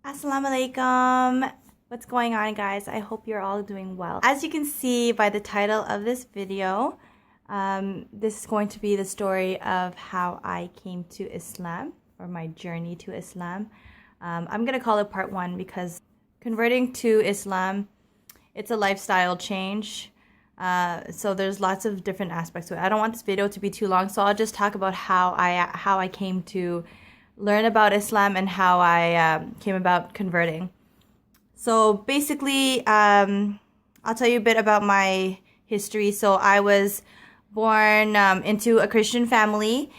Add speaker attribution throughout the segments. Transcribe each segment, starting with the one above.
Speaker 1: Assalamu alaikum. What's going on, guys? I hope you're all doing well. As you can see by the title of this video, this is going to be the story of how I came to Islam, or my journey to Islam. I'm going to call it part one because converting to Islam, it's a lifestyle change. So there's lots of different aspects to it. I don't want this video to be too long, so I'll just talk about how I came to learn about Islam and how I came about converting. So basically, I'll tell you a bit about my history. So I was born into a Christian family,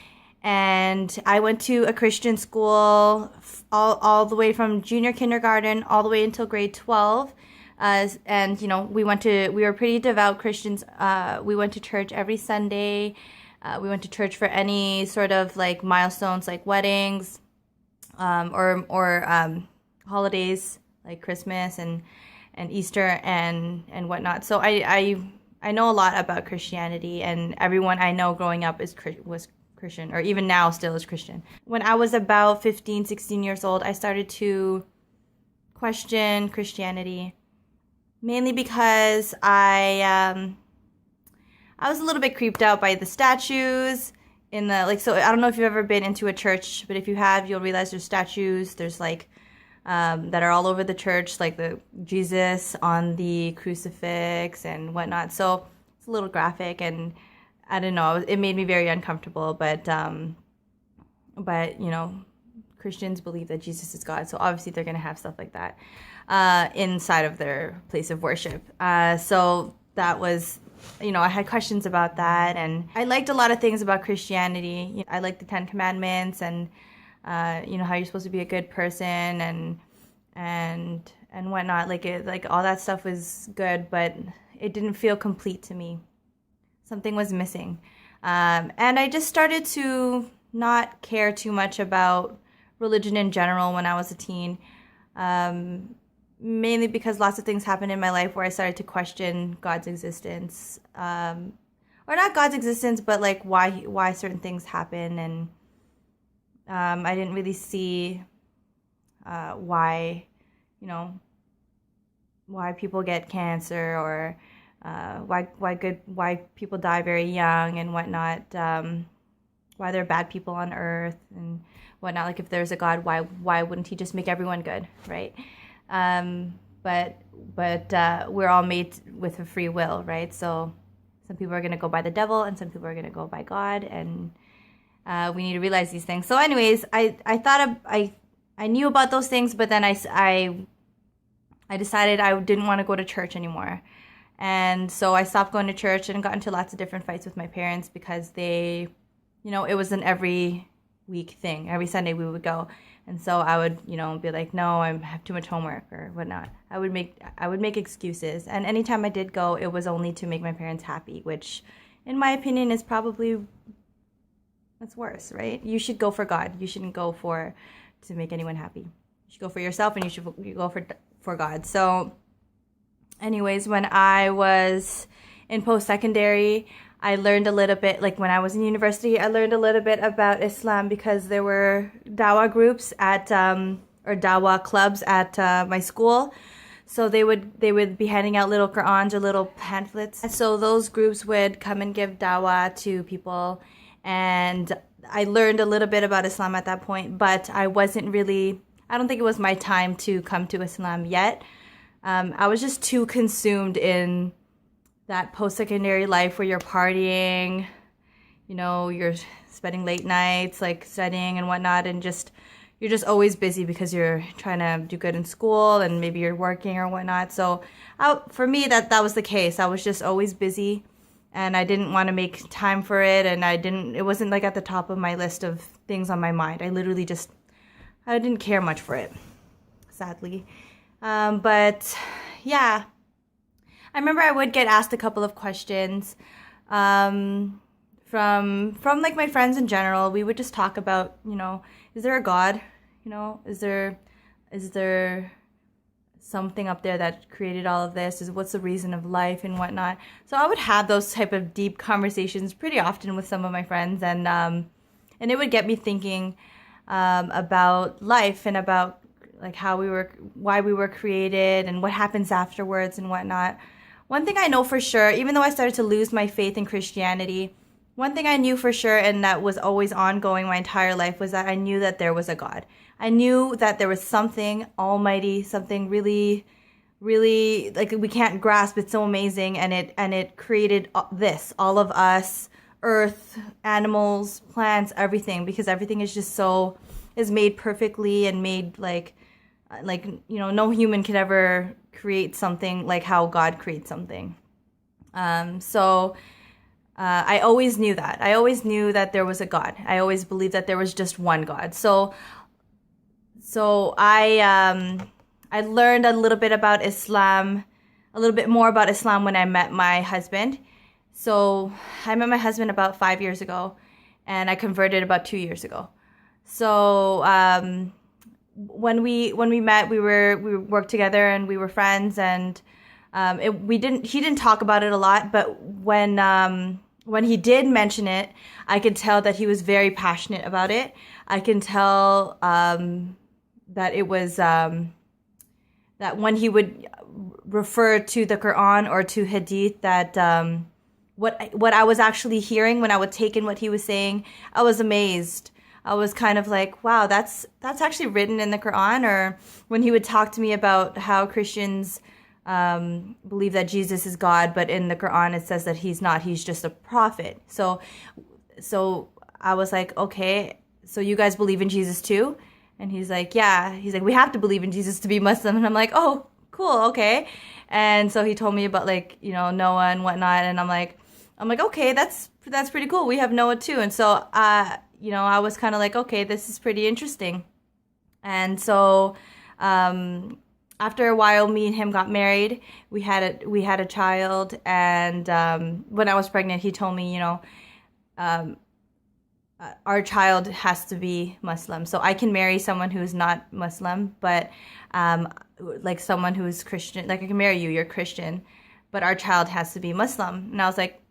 Speaker 1: and I went to a Christian school all the way from junior kindergarten all the way until grade 12. And you know, we were pretty devout Christians. We went to church every Sunday. We went to church for any sort of like milestones, like weddings, or holidays like Christmas and Easter and whatnot. So I know a lot about Christianity, and everyone I know growing up was Christian, or even now still is Christian. When I was about 15, 16 years old, I started to question Christianity, mainly because I was a little bit creeped out by the statues in the, like, so I don't know if you've ever been into a church, but if you have, you'll realize there's statues. There's like, that are all over the church, like the Jesus on the crucifix and whatnot. So it's a little graphic, and I don't know, it made me very uncomfortable, but you know, Christians believe that Jesus is God. So obviously they're going to have stuff like that, inside of their place of worship. So that was, you know, I had questions about that, and I liked a lot of things about Christianity. You know, I liked the Ten Commandments, and you know, how you're supposed to be a good person and whatnot. Like all that stuff was good, but it didn't feel complete to me. Something was missing, and I just started to not care too much about religion in general when I was a teen. Mainly because lots of things happened in my life where I started to question God's existence, or not God's existence, but like why certain things happen, and I didn't really see why, you know, why people get cancer, or why people die very young and whatnot. Why there are bad people on earth and whatnot. Like, if there's a God, why wouldn't He just make everyone good, right? But we're all made with a free will, right? So some people are going to go by the devil, and some people are going to go by God, and we need to realize these things. So anyways, I knew about those things, but then I decided I didn't want to go to church anymore. And so I stopped going to church and got into lots of different fights with my parents because they, you know, it was an every week thing. Every Sunday we would go. And so I would, you know, be like, no, I have too much homework or whatnot. I would make excuses. And anytime I did go, it was only to make my parents happy, which in my opinion is probably, that's worse, right? You should go for God. You shouldn't go to make anyone happy. You should go for yourself, and you go for God. So anyways, when I was in post-secondary, I learned a little bit, like when I was in university, I learned a little bit about Islam because there were dawah groups at, or dawah clubs at my school. So they would be handing out little Qur'ans or little pamphlets. And so those groups would come and give dawah to people. And I learned a little bit about Islam at that point, but I don't think it was my time to come to Islam yet. I was just too consumed in that post-secondary life where you're partying, you know, you're spending late nights, like studying and whatnot, and you're just always busy because you're trying to do good in school, and maybe you're working or whatnot. So for me, that was the case. I was just always busy, and I didn't want to make time for it, and it wasn't like at the top of my list of things on my mind. I literally I didn't care much for it, sadly. But yeah, I remember I would get asked a couple of questions from like my friends in general. We would just talk about, you know, is there a God? You know, is there something up there that created all of this? What's the reason of life and whatnot? So I would have those type of deep conversations pretty often with some of my friends, and it would get me thinking about life and about like why we were created and what happens afterwards and whatnot. One thing I know for sure, even though I started to lose my faith in Christianity, one thing I knew for sure, and that was always ongoing my entire life, was that I knew that there was a God. I knew that there was something almighty, something really, really, like, we can't grasp. It's so amazing, and it created all of us, earth, animals, plants, everything, because everything is just is made perfectly and made like no human could ever create something like how God creates something. I always knew that. I always knew that there was a God. I always believed that there was just one God. So I learned a little bit about Islam, a little bit more about Islam when I met my husband. So I met my husband about 5 years ago, and I converted about 2 years ago. So when we met, we worked together and we were friends, and he didn't talk about it a lot, but when he did mention it, I could tell that he was very passionate about it. I can tell that it was that when he would refer to the Quran or to Hadith, that what I was actually hearing when I would take in what he was saying, I was amazed. I was kind of like, wow, that's actually written in the Quran. Or when he would talk to me about how Christians believe that Jesus is God, but in the Quran it says that he's not, he's just a prophet. So I was like, okay, so you guys believe in Jesus too? And he's like, yeah. He's like, we have to believe in Jesus to be Muslim. And I'm like, oh, cool, okay. And so he told me about, like, Noah and whatnot, and I'm like, okay, that's pretty cool. We have Noah too. And so I was kind of like, okay, this is pretty interesting. And so after a while, me and him got married. We had a child, and when I was pregnant, he told me, our child has to be Muslim. So I can marry someone who's not Muslim, but like someone who's Christian. Like, I can marry you, you're Christian, but our child has to be Muslim. And I was like,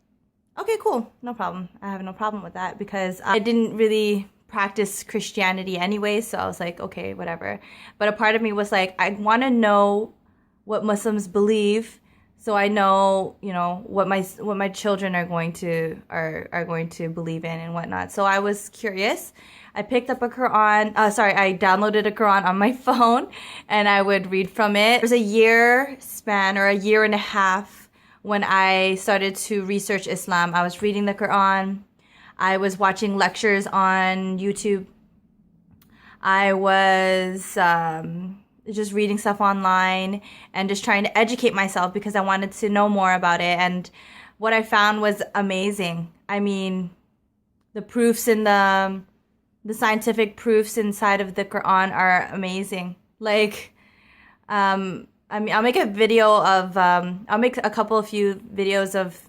Speaker 1: okay, cool, no problem. I have no problem with that, because I didn't really practice Christianity anyway, so I was like, okay, whatever. But a part of me was like, I want to know what Muslims believe, so I know, what my children are going to believe in and whatnot. So I was curious. I picked up a Quran. I downloaded a Quran on my phone, and I would read from it. There was a year span, or a year and a half, when I started to research Islam. I was reading the Quran. I was watching lectures on YouTube. I was just reading stuff online and just trying to educate myself, because I wanted to know more about it. And what I found was amazing. I mean, the proofs in the scientific proofs inside of the Quran are amazing. Like, I'll make a video of, I'll make a few videos of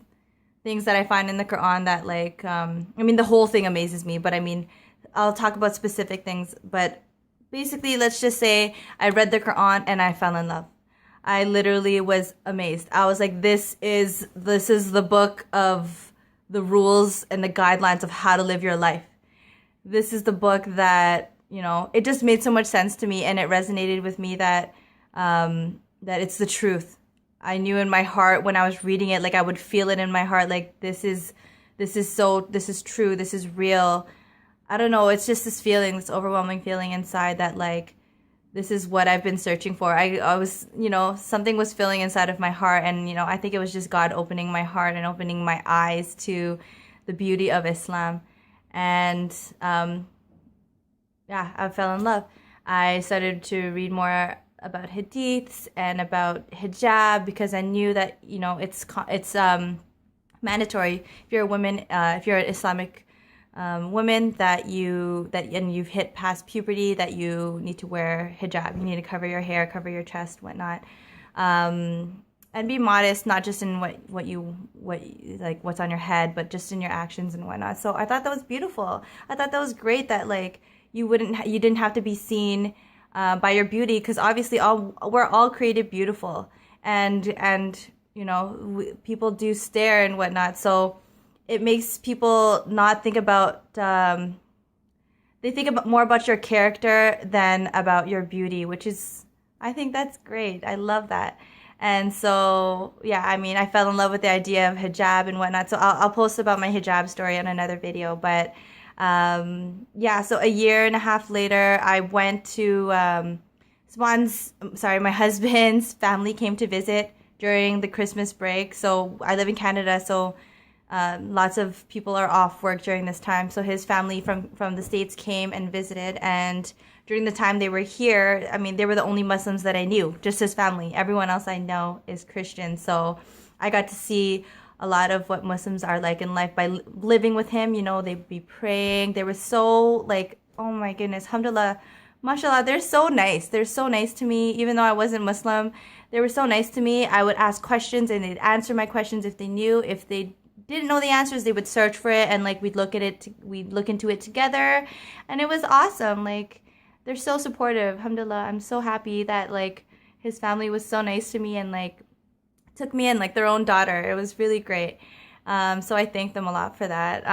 Speaker 1: things that I find in the Quran that, like, the whole thing amazes me, but I'll talk about specific things. But basically, let's just say I read the Quran and I fell in love. I literally was amazed. I was like, this is the book of the rules and the guidelines of how to live your life. This is the book that, it just made so much sense to me, and it resonated with me that it's the truth. I knew in my heart when I was reading it, like, I would feel it in my heart, like, this is true, this is real. I don't know, it's just this feeling, this overwhelming feeling inside that, like, this is what I've been searching for. I was, something was filling inside of my heart, and, I think it was just God opening my heart and opening my eyes to the beauty of Islam. And, I fell in love. I started to read more about hadiths and about hijab, because I knew that, it's mandatory if you're a woman, if you're an Islamic woman, and you've hit past puberty, that you need to wear hijab. You need to cover your hair, cover your chest, whatnot, and be modest, not just in what's on your head, but just in your actions and whatnot. So I thought that was beautiful. I thought that was great, that, like, you didn't have to be seen by your beauty, because obviously we're all created beautiful, and people do stare and whatnot. So it makes people not think about they think about more about your character than about your beauty, which is, I think that's great. I love that. And so, yeah, I mean, I fell in love with the idea of hijab and whatnot. So I'll post about my hijab story on another video. But yeah, so a year and a half later, I went to my husband's family came to visit during the Christmas break. So I live in Canada, so lots of people are off work during this time. So his family from the States came and visited. And during the time they were here, I mean, they were the only Muslims that I knew, just his family. Everyone else I know is Christian. So I got to see a lot of what Muslims are like in life by living with him. You know, they'd be praying. They were so like, oh my goodness, alhamdulillah, mashallah, they're so nice. They're so nice to me. Even though I wasn't Muslim, they were so nice to me. I would ask questions and they'd answer my questions if they knew. If they didn't know the answers, they would search for it, and like we'd look into it together, and it was awesome. Like, they're so supportive. Alhamdulillah, I'm so happy that like his family was so nice to me and like took me in like their own daughter. It was really great. So I thank them a lot for that.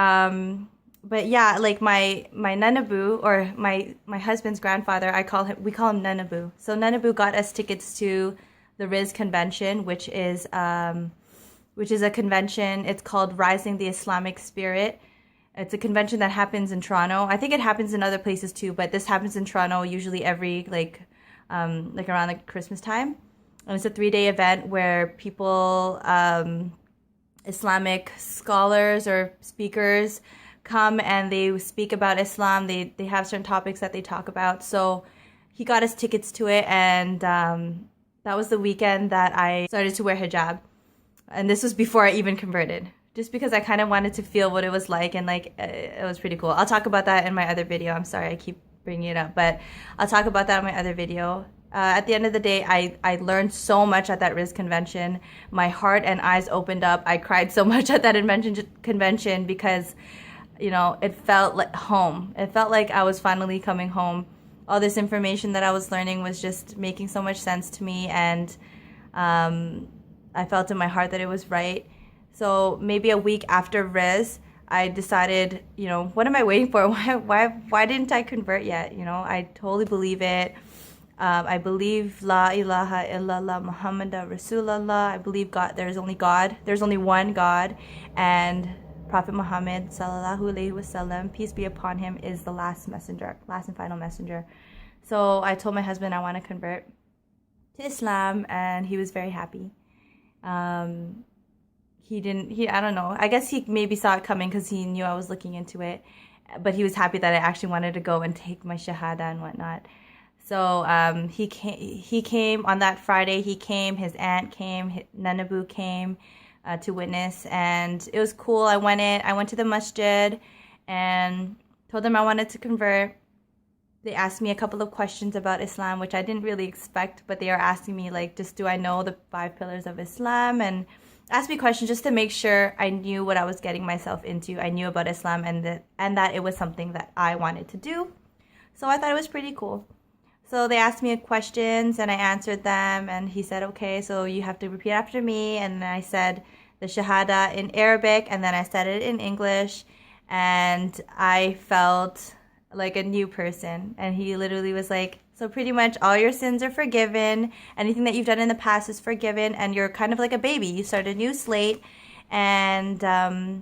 Speaker 1: But yeah, like my nanabu, or my husband's grandfather, we call him nanabu. So nanabu got us tickets to the Riz convention, which is a convention. It's called Rising the Islamic Spirit. It's a convention that happens in Toronto. I think it happens in other places too, but this happens in Toronto usually every like around like Christmas time. And it's a 3-day event where people, Islamic scholars or speakers, come and they speak about Islam. They have certain topics that they talk about. So he got us tickets to it, and that was the weekend that I started to wear hijab. And this was before I even converted, just because I kind of wanted to feel what it was like, and like it was pretty cool. I'll talk about that in my other video. I'm sorry I keep bringing it up, but I'll talk about that in my other video. At the end of the day, I learned so much at that Riz convention. My heart and eyes opened up. I cried so much at that convention because, you know, it felt like home. It felt like I was finally coming home. All this information that I was learning was just making so much sense to me, and I felt in my heart that it was right. So maybe a week after Riz, I decided, you know, what am I waiting for? Why didn't I convert yet? You know, I totally believe it. I believe La ilaha illallah Muhammadan Rasulullah. I believe God. There's only one God, and Prophet Muhammad sallallahu alaihi wasallam, peace be upon him, is the last and final messenger. So I told my husband I want to convert to Islam, and he was very happy. I don't know. I guess he maybe saw it coming because he knew I was looking into it, but he was happy that I actually wanted to go and take my shahada and whatnot. So he came on that Friday. He came, his aunt came, Nanabu came to witness, and it was cool. I went to the masjid and told them I wanted to convert. They asked me a couple of questions about Islam, which I didn't really expect, but they are asking me like, just do I know the 5 pillars of Islam, and asked me questions just to make sure I knew what I was getting myself into. I knew about Islam, and that it was something that I wanted to do. So I thought it was pretty cool. So they asked me questions and I answered them, and he said, okay, so you have to repeat after me. And then I said the Shahada in Arabic, and then I said it in English, and I felt like a new person. And he literally was like, so pretty much all your sins are forgiven. Anything that you've done in the past is forgiven, and you're kind of like a baby. You start a new slate, and I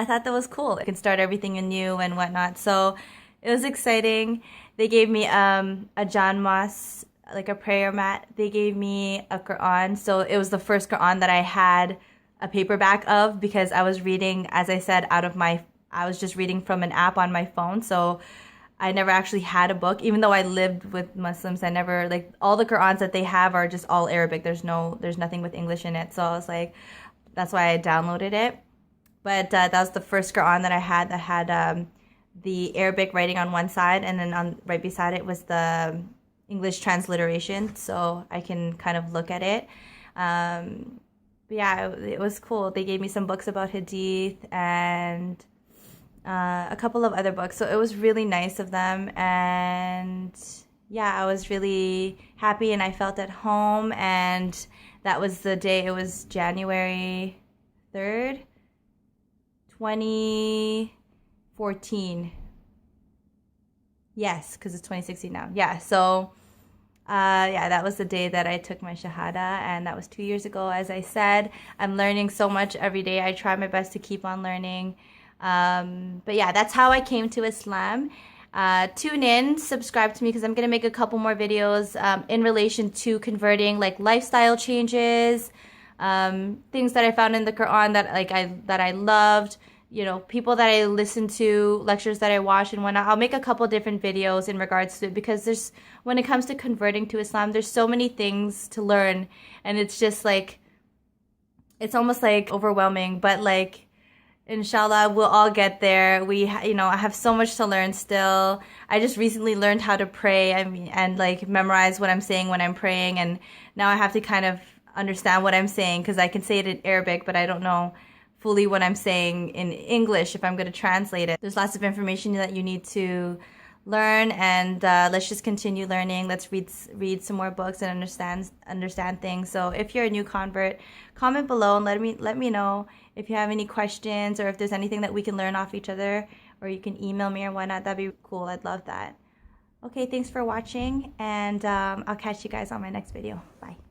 Speaker 1: thought that was cool. I can start everything anew and whatnot. So it was exciting. They gave me a Janmas, like a prayer mat. They gave me a Quran. So it was the first Quran that I had a paperback of, because I was reading, as I said, I was just reading from an app on my phone. So I never actually had a book, even though I lived with Muslims. I never, like, all the Qurans that they have are just all Arabic. There's nothing with English in it. So I was like, that's why I downloaded it. But that was the first Quran that I had that had the Arabic writing on one side, and then right beside it was the English transliteration, so I can kind of look at it. But yeah, it was cool. They gave me some books about Hadith and a couple of other books, so it was really nice of them. And yeah, I was really happy and I felt at home. And that was the day. It was January 3rd, 2014. Yes, because it's 2016 now. Yeah, so yeah, that was the day that I took my Shahada, and that was 2 years ago. As I said, I'm learning so much every day. I try my best to keep on learning. But yeah, that's how I came to Islam. Tune in, subscribe to me because I'm going to make a couple more videos in relation to converting, like lifestyle changes, things that I found in the Quran that I loved, you know, people that I listened to, lectures that I watched and whatnot. I'll make a couple different videos in regards to it because when it comes to converting to Islam, there's so many things to learn, and it's just like, it's almost like overwhelming, but like, inshallah, we'll all get there. I have so much to learn still. I just recently learned how to pray, and like memorize what I'm saying when I'm praying, and now I have to kind of understand what I'm saying because I can say it in Arabic, but I don't know fully what I'm saying in English if I'm going to translate it. There's lots of information that you need to learn, and let's just continue learning. Let's read some more books and understand things. So if you're a new convert, comment below and let me know if you have any questions or if there's anything that we can learn off each other, or you can email me or whatnot. That'd be cool. I'd love that. Okay, thanks for watching, and I'll catch you guys on my next video. Bye.